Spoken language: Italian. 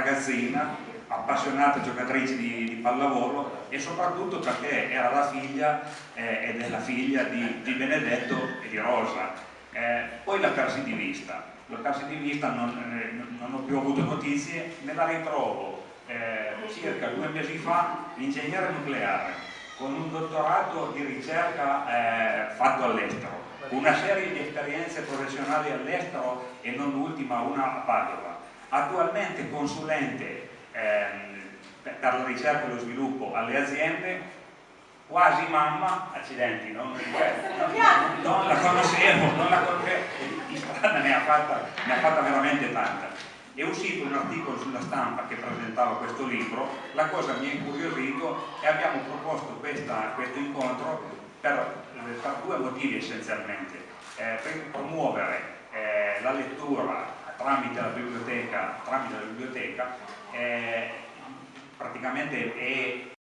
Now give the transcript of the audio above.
ragazzina, appassionata giocatrice di pallavolo, e soprattutto perché era la figlia ed è la figlia di Benedetto e di Rosa. Poi l'ha persi di vista, non ho più avuto notizie. Me la ritrovo circa 2 mesi fa, ingegnere nucleare, con un dottorato di ricerca fatto all'estero, una serie di esperienze professionali all'estero e non ultima una a Padova, attualmente consulente per la ricerca e lo sviluppo alle aziende, quasi mamma, accidenti, non la conoscevo, di strada ne ha fatta veramente tanta. È uscito un articolo sulla Stampa che presentava questo libro, la cosa mi ha incuriosito e abbiamo proposto questo incontro per 2 motivi essenzialmente. Per promuovere la lettura tramite la biblioteca, praticamente è